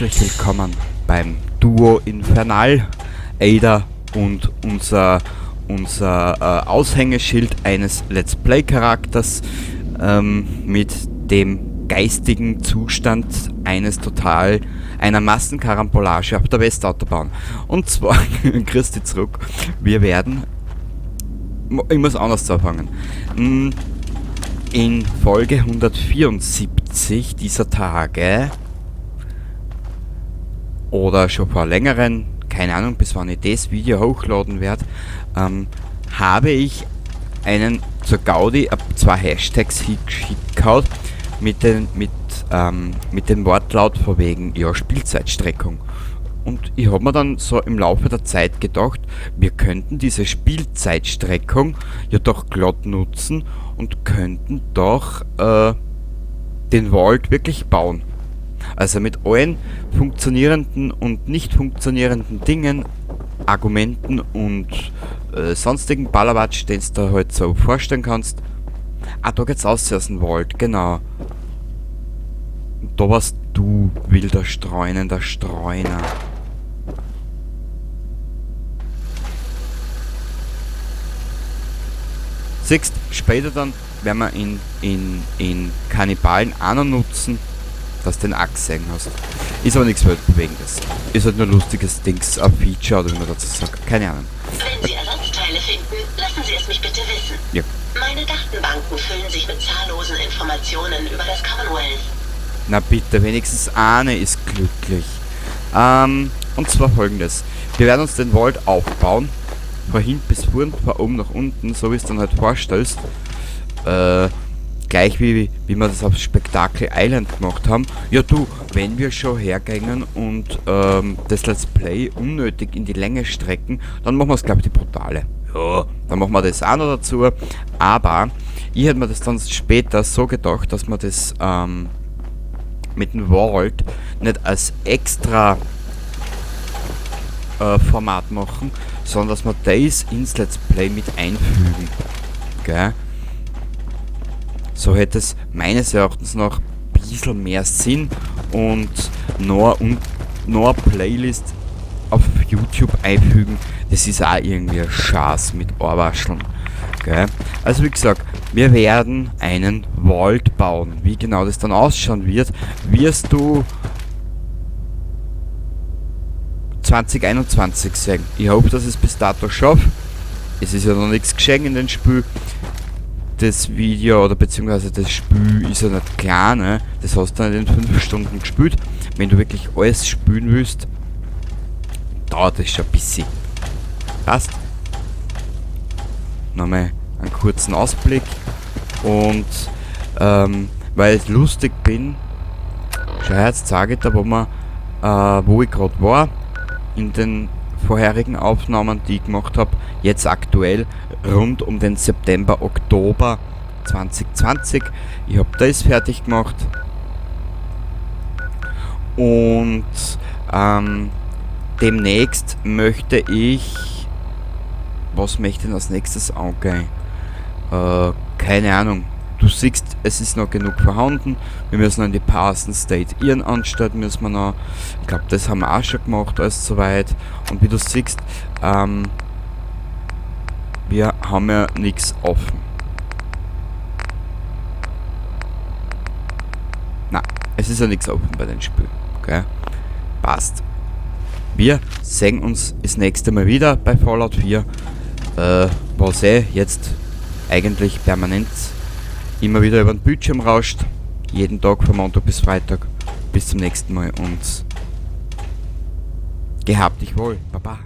herzlich willkommen beim Duo Infernal. Ada und unser Aushängeschild eines Let's Play Charakters mit dem geistigen Zustand einer Massenkarambolage auf der Westautobahn. Und zwar, Christi zurück, wir werden, ich muss anders anfangen, in Folge 174 dieser Tage oder schon vor längeren, keine Ahnung, bis wann ich das Video hochladen werde, habe ich einen zur Gaudi zwei Hashtags hingehauen mit dem Wortlaut von wegen, ja, Spielzeitstreckung. Und ich habe mir dann so im Laufe der Zeit gedacht, wir könnten diese Spielzeitstreckung ja doch glatt nutzen und könnten doch den Vault wirklich bauen. Also mit allen funktionierenden und nicht funktionierenden Dingen, Argumenten und sonstigen Ballerwatsch, den du halt so vorstellen kannst. Ah, da geht's aus aus dem Vault, genau. Und da warst du, wilder streunender Streuner. Siehst, später dann werden wir in Kannibalen auch noch nutzen, dass du den Axt sehen hast. Ist aber nichts Weltbewegendes. Ist halt nur lustiges Dings, ein Feature oder wie man dazu sagt. Keine Ahnung. Wenn Sie Ersatzteile finden, lassen Sie es mich bitte wissen. Ja. Meine Datenbanken füllen sich mit zahllosen Informationen über das Commonwealth. Na bitte, wenigstens eine ist glücklich. Und zwar folgendes. Wir werden uns den Vault aufbauen. Von hinten bis vorn, von oben nach unten, so wie es dann halt vorstellst. Gleich wie wir das auf Spektakel Island gemacht haben. Ja du, wenn wir schon hergängen und das Let's Play unnötig in die Länge strecken, dann machen wir es, glaube ich, die brutale. Ja, dann machen wir das auch noch dazu. Aber ich hätte mir das dann später so gedacht, dass wir das mit dem Vault nicht als extra Format machen, sondern dass wir das ins Let's Play mit einfügen. Gell? So hätte es meines Erachtens noch ein bisschen mehr Sinn und noch eine Playlist auf YouTube einfügen. Das ist auch irgendwie ein Schatz mit Ohrwascheln. Gell? Also wie gesagt, wir werden einen Vault bauen. Wie genau das dann ausschauen wird, wirst du 2021 sehen. Ich hoffe, dass ich es bis dato schaffe. Es ist ja noch nichts geschehen in dem Spiel. Das Video oder beziehungsweise das Spiel ist ja nicht klein, ne? Das hast du nicht in 5 Stunden gespielt. Wenn du wirklich alles spielen willst, dauert das schon ein bisschen. Passt? Nochmal einen kurzen Ausblick. Und weil ich lustig bin, schau her, jetzt zeige ich da, wo ich gerade war in den vorherigen Aufnahmen, die ich gemacht habe, jetzt aktuell rund um den September, Oktober 2020. Ich habe das fertig gemacht und demnächst möchte ich, was möchte ich denn als nächstes angehen? Keine Ahnung. Du siehst, es ist noch genug vorhanden. Wir müssen an die Parson State Irrenanstalt müssen wir noch. Ich glaube, das haben wir auch schon gemacht, alles soweit. Und wie du siehst, wir haben ja nichts offen. Na, es ist ja nichts offen bei den Spielen. Okay? Passt. Wir sehen uns das nächste Mal wieder bei Fallout 4. Was jetzt eigentlich permanent immer wieder über den Bildschirm rauscht. Jeden Tag von Montag bis Freitag. Bis zum nächsten Mal und gehabt dich wohl. Baba.